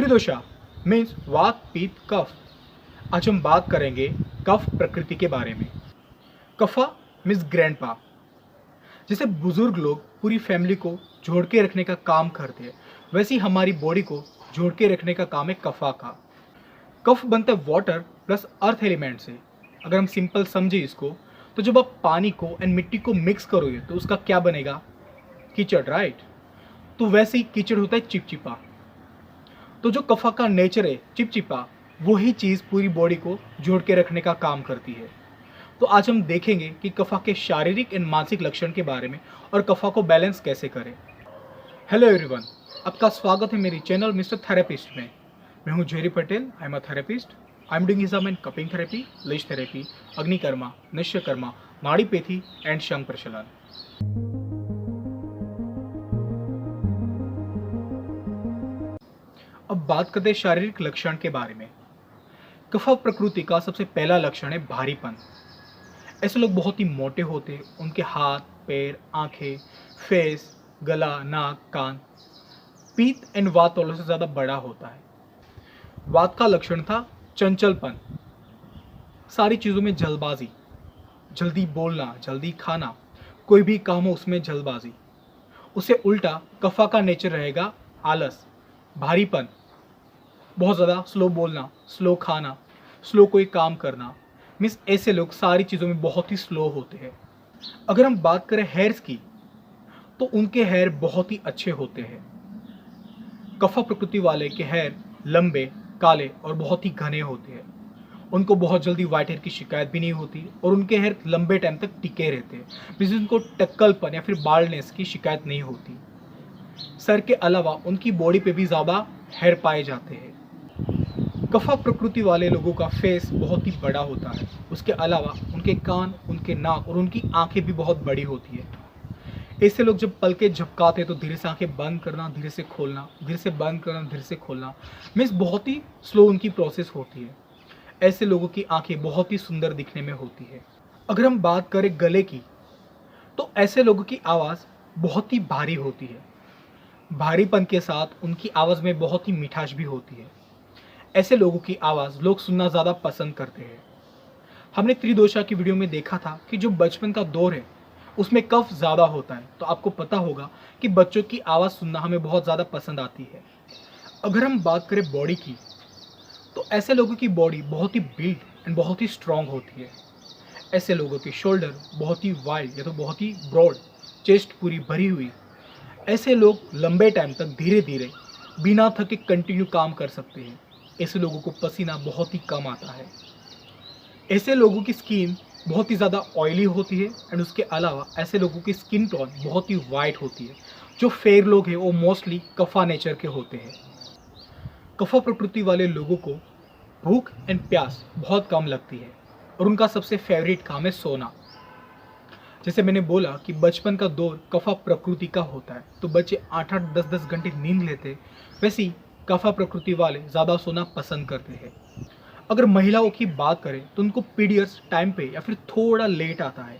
त्रिदोषा means वात पित्त कफ। आज हम बात करेंगे कफ प्रकृति के बारे में। कफा मीन्स ग्रैंडपा। जैसे बुजुर्ग लोग पूरी फैमिली को जोड़ के रखने का काम करते हैं, वैसे ही हमारी बॉडी को जोड़ के रखने का काम है कफा का। कफ बनता है वाटर प्लस अर्थ एलिमेंट से। अगर हम सिंपल समझे इसको, तो जब आप पानी को एंड मिट्टी को मिक्स करोगे तो उसका क्या बनेगा? कीचड़, राइट। तो वैसे ही कीचड़ होता है चिपचिपा। तो जो कफा का नेचर है चिपचिपा, वही चीज़ पूरी बॉडी को जोड़ के रखने का काम करती है। तो आज हम देखेंगे कि कफा के शारीरिक एंड मानसिक लक्षण के बारे में और कफा को बैलेंस कैसे करें। हेलो एवरीवन, आपका स्वागत है मेरी चैनल मिस्टर थेरेपिस्ट में। मैं हूं Jerry Patel. I am a therapist. I am doing हिजाम and cupping therapy, leech therapy, अग्निकर्मा, निश्चयकर्मा, नाड़ीपेथी एंड शंख प्रचलन। अब बात करते हैं शारीरिक लक्षण के बारे में। कफा प्रकृति का सबसे पहला लक्षण है भारीपन। ऐसे लोग बहुत ही मोटे होते हैं। उनके हाथ, पैर, आंखें, फेस, गला, नाक, कान पित्त एंड वात वालों से ज़्यादा बड़ा होता है। वात का लक्षण था चंचलपन, सारी चीज़ों में जल्दबाजी, जल्दी बोलना, जल्दी खाना, कोई भी काम हो उसमें जल्दबाजी। उससे उल्टा कफा का नेचर रहेगा आलस, भारीपन, बहुत ज़्यादा स्लो बोलना, स्लो खाना, स्लो कोई काम करना। मीन्स ऐसे लोग सारी चीज़ों में बहुत ही स्लो होते हैं। अगर हम बात करें हेयर्स की, तो उनके हेयर बहुत ही अच्छे होते हैं। कफा प्रकृति वाले के हेयर लंबे, काले और बहुत ही घने होते हैं। उनको बहुत जल्दी वाइट हेयर की शिकायत भी नहीं होती और उनके हेयर लंबे टाइम तक टिके रहते हैं। मीन्स उनको टक्कलपन या फिर बाल्डनेस की शिकायत नहीं होती। सर के अलावा उनकी बॉडी पे भी ज़्यादा हेयर पाए जाते हैं। कफा प्रकृति वाले लोगों का फेस बहुत ही बड़ा होता है। उसके अलावा उनके कान, उनके नाक और उनकी आंखें भी बहुत बड़ी होती है। ऐसे लोग जब पलके झपकाते हैं तो धीरे से आंखें बंद करना, धीरे से खोलना, धीरे से बंद करना, धीरे से खोलना, मीन्स बहुत ही स्लो उनकी प्रोसेस होती है। ऐसे लोगों की आंखें बहुत ही सुंदर दिखने में होती है। अगर हम बात करें गले की, तो ऐसे लोगों की आवाज़ बहुत ही भारी होती है। भारीपन के साथ उनकी आवाज़ में बहुत ही मिठास भी होती है। ऐसे लोगों की आवाज़ लोग सुनना ज़्यादा पसंद करते हैं। हमने त्रिदोषा की वीडियो में देखा था कि जो बचपन का दौर है उसमें कफ ज़्यादा होता है, तो आपको पता होगा कि बच्चों की आवाज़ सुनना हमें बहुत ज़्यादा पसंद आती है। अगर हम बात करें बॉडी की, तो ऐसे लोगों की बॉडी बहुत ही बिल्ड एंड बहुत ही स्ट्रॉन्ग होती है। ऐसे लोगों के शोल्डर बहुत ही वाइड या तो बहुत ही ब्रॉड, चेस्ट पूरी भरी हुई। ऐसे लोग लंबे टाइम तक धीरे धीरे बिना थके कंटिन्यू काम कर सकते हैं। ऐसे लोगों को पसीना बहुत ही कम आता है। ऐसे लोगों की स्किन बहुत ही ज़्यादा ऑयली होती है एंड उसके अलावा ऐसे लोगों की स्किन टोन बहुत ही वाइट होती है। जो फेयर लोग हैं वो मोस्टली कफा नेचर के होते हैं। कफा प्रकृति वाले लोगों को भूख एंड प्यास बहुत कम लगती है और उनका सबसे फेवरेट काम है सोना। जैसे मैंने बोला कि बचपन का दौर कफा प्रकृति का होता है, तो बच्चे 8-8, 10-10 घंटे नींद लेते, वैसे ही कफा प्रकृति वाले ज़्यादा सोना पसंद करते हैं। अगर महिलाओं की बात करें तो उनको पीरियड्स टाइम पे या फिर थोड़ा लेट आता है।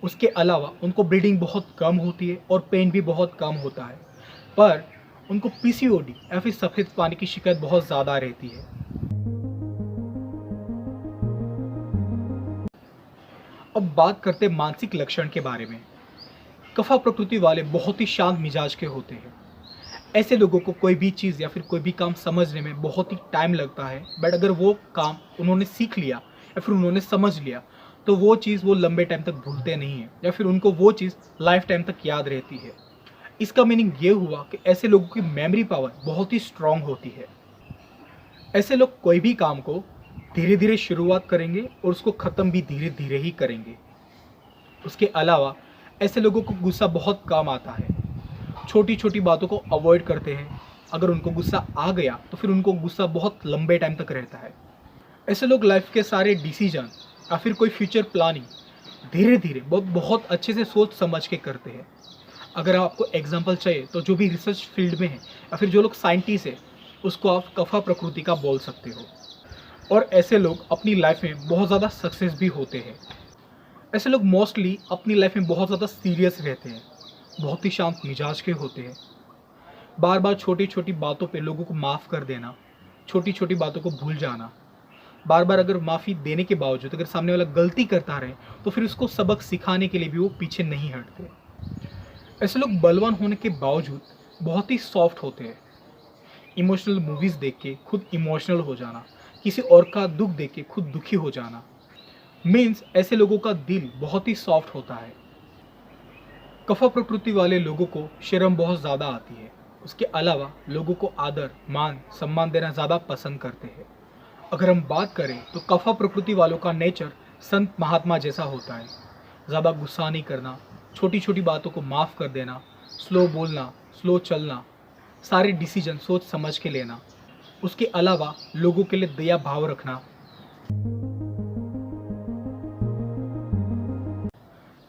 उसके अलावा उनको ब्लीडिंग बहुत कम होती है और पेन भी बहुत कम होता है, पर उनको पीसीओडी या फिर सफ़ेद पानी की शिकायत बहुत ज़्यादा रहती है। अब बात करते हैं मानसिक लक्षण के बारे में। कफा प्रकृति वाले बहुत ही शांत मिजाज के होते हैं। ऐसे लोगों को कोई भी चीज़ या फिर कोई भी काम समझने में बहुत ही टाइम लगता है, बट अगर वो काम उन्होंने सीख लिया या फिर उन्होंने समझ लिया तो वो चीज़ वो लंबे टाइम तक भूलते नहीं हैं या फिर उनको वो चीज़ लाइफ टाइम तक याद रहती है। इसका मीनिंग ये हुआ कि ऐसे लोगों की मेमोरी पावर बहुत ही स्ट्रांग होती है। ऐसे लोग कोई भी काम को धीरे धीरे शुरुआत करेंगे और उसको ख़त्म भी धीरे धीरे ही करेंगे। उसके अलावा ऐसे लोगों को गुस्सा बहुत कम आता है। छोटी छोटी बातों को अवॉइड करते हैं। अगर उनको गुस्सा आ गया तो फिर उनको गुस्सा बहुत लंबे टाइम तक रहता है। ऐसे लोग लाइफ के सारे डिसीजन या फिर कोई फ्यूचर प्लानिंग धीरे धीरे बहुत अच्छे से सोच समझ के करते हैं। अगर आपको एग्जांपल चाहिए तो जो भी रिसर्च फील्ड में है या फिर जो लोग साइंटिस्ट है, उसको आप कफा प्रकृति का बोल सकते हो। और ऐसे लोग अपनी लाइफ में बहुत ज़्यादा सक्सेस भी होते हैं। ऐसे लोग मोस्टली अपनी लाइफ में बहुत ज़्यादा सीरियस रहते हैं, बहुत ही शांत मिजाज के होते हैं। बार बार छोटी छोटी बातों पे लोगों को माफ़ कर देना, छोटी छोटी बातों को भूल जाना, बार बार अगर माफ़ी देने के बावजूद अगर सामने वाला गलती करता रहे तो फिर उसको सबक सिखाने के लिए भी वो पीछे नहीं हटते। ऐसे लोग बलवान होने के बावजूद बहुत ही सॉफ्ट होते हैं। इमोशनल मूवीज़ देख के खुद इमोशनल हो जाना, किसी और का दुख देख के खुद दुखी हो जाना, मीन्स ऐसे लोगों का दिल बहुत ही सॉफ्ट होता है। कफा प्रकृति वाले लोगों को शर्म बहुत ज़्यादा आती है। उसके अलावा लोगों को आदर मान सम्मान देना ज़्यादा पसंद करते हैं। अगर हम बात करें तो कफा प्रकृति वालों का नेचर संत महात्मा जैसा होता है। ज़्यादा गुस्सा नहीं करना, छोटी छोटी बातों को माफ़ कर देना, स्लो बोलना, स्लो चलना, सारे डिसीजन सोच समझ के लेना। उसके अलावा लोगों के लिए दया भाव रखना।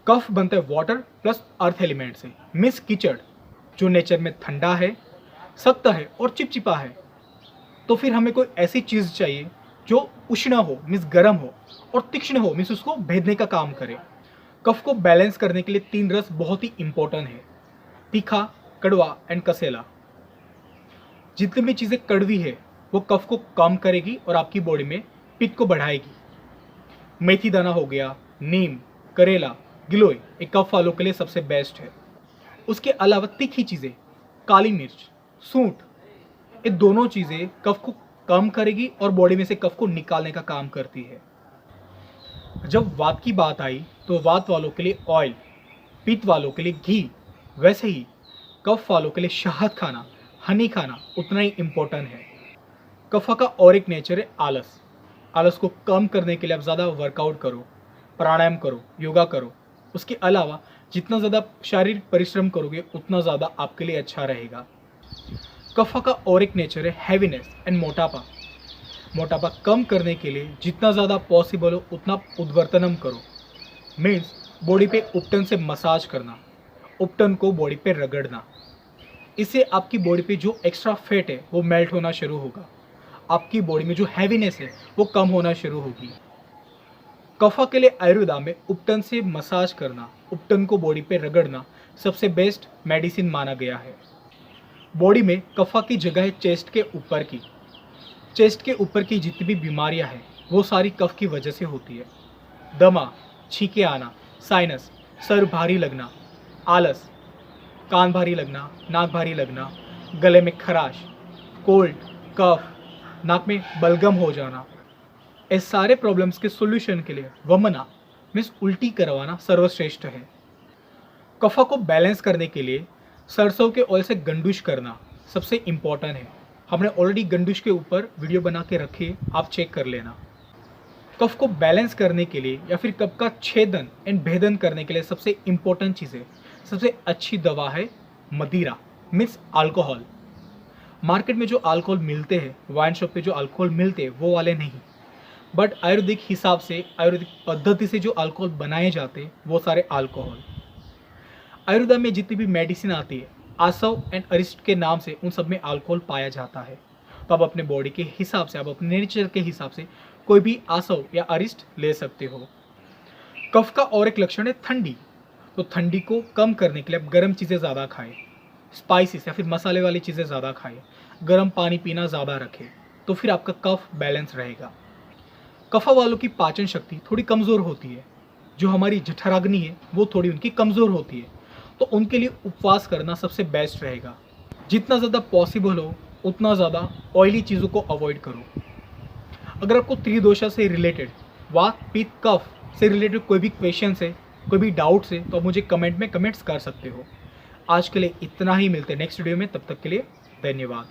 कफ बनता है वाटर प्लस अर्थ एलिमेंट से, मिस कीचड़ जो नेचर में ठंडा है, सख्त है और चिपचिपा है। तो फिर हमें कोई ऐसी चीज़ चाहिए जो उष्ण हो, मीन्स गर्म हो, और तीक्ष्ण हो, मीन्स उसको भेदने का काम करे। कफ को बैलेंस करने के लिए 3 रस बहुत ही इंपॉर्टेंट है, तीखा, कड़वा एंड कसेला। जितनी भी चीज़ें कड़वी है वो कफ को कम करेगी और आपकी बॉडी में पित्त को बढ़ाएगी। मेथी दाना हो गया, नीम, करेला, गिलोय एक कफ वालों के लिए सबसे बेस्ट है। उसके अलावा तीखी चीज़ें, काली मिर्च, सूंठ, ये दोनों चीज़ें कफ को कम करेगी और बॉडी में से कफ को निकालने का काम करती है। जब वात की बात आई तो वात वालों के लिए ऑयल, पित्त वालों के लिए घी, वैसे ही कफ वालों के लिए शहद खाना, हनी खाना उतना ही इम्पोर्टेंट है। कफा का और एक नेचर है आलस। आलस को कम करने के लिए आप ज़्यादा वर्कआउट करो, प्राणायाम करो, योगा करो। उसके अलावा जितना ज़्यादा शारीरिक परिश्रम करोगे उतना ज़्यादा आपके लिए अच्छा रहेगा। कफा का और एक नेचर है हैवीनेस एंड मोटापा। मोटापा कम करने के लिए जितना ज़्यादा पॉसिबल हो उतना उद्वर्तनम करो, मीन्स बॉडी पे उपटन से मसाज करना, उपटन को बॉडी पे रगड़ना। इससे आपकी बॉडी पे जो एक्स्ट्रा फैट है वो मेल्ट होना शुरू होगा, आपकी बॉडी में जो हैवीनेस है वो कम होना शुरू होगी। कफा के लिए आयुर्वेदा में उपटन से मसाज करना, उपटन को बॉडी पे रगड़ना सबसे बेस्ट मेडिसिन माना गया है। बॉडी में कफा की जगह है चेस्ट के ऊपर की। चेस्ट के ऊपर की जितनी भी बीमारियां हैं वो सारी कफ की वजह से होती है। दमा, छींके आना, साइनस, सर भारी लगना, आलस, कान भारी लगना, नाक भारी लगना, गले में खराश, कोल्ड, कफ, नाक में बलगम हो जाना, इस सारे प्रॉब्लम्स के सॉल्यूशन के लिए वमना मीन्स उल्टी करवाना सर्वश्रेष्ठ है। कफा को बैलेंस करने के लिए सरसों के ऑयल से गंडूश करना सबसे इम्पॉर्टेंट है। हमने ऑलरेडी गंडूश के ऊपर वीडियो बना के रखी, आप चेक कर लेना। कफ को बैलेंस करने के लिए या फिर कफ का छेदन एंड भेदन करने के लिए सबसे इम्पोर्टेंट चीज़ है, सबसे अच्छी दवा है मदिरा मीन्स अल्कोहल। मार्केट में जो अल्कोहल मिलते हैं, वाइन शॉप पे जो अल्कोहल मिलते हैं वो वाले नहीं, बट आयुर्वेदिक हिसाब से, आयुर्वेदिक पद्धति से जो अल्कोहल बनाए जाते हैं वो सारे अल्कोहल। आयुर्वेदा में जितनी भी मेडिसिन आती है आसव एंड अरिस्ट के नाम से उन सब में अल्कोहल पाया जाता है। तो आप अपने बॉडी के हिसाब से, आप अपने नेचर के हिसाब से कोई भी आसव या अरिस्ट ले सकते हो। कफ का और एक लक्षण है ठंडी। तो ठंडी को कम करने के लिए आप गर्म चीज़ें ज़्यादा खाएं, स्पाइसेस या फिर मसाले वाली चीज़ें ज़्यादा खाएं, गर्म पानी पीना ज़्यादा रखें, तो फिर आपका कफ बैलेंस रहेगा। कफा वालों की पाचन शक्ति थोड़ी कमज़ोर होती है, जो हमारी जठराग्नि है वो थोड़ी उनकी कमज़ोर होती है, तो उनके लिए उपवास करना सबसे बेस्ट रहेगा। जितना ज़्यादा पॉसिबल हो उतना ज़्यादा ऑयली चीज़ों को अवॉइड करो। अगर आपको त्रिदोषा से रिलेटेड, वात पित्त कफ से रिलेटेड कोई भी क्वेश्चन है, कोई भी डाउट्स है, तो आप मुझे कमेंट में कमेंट्स कर सकते हो। आज के लिए इतना ही, मिलते हैं नेक्स्ट वीडियो में, तब तक के लिए धन्यवाद।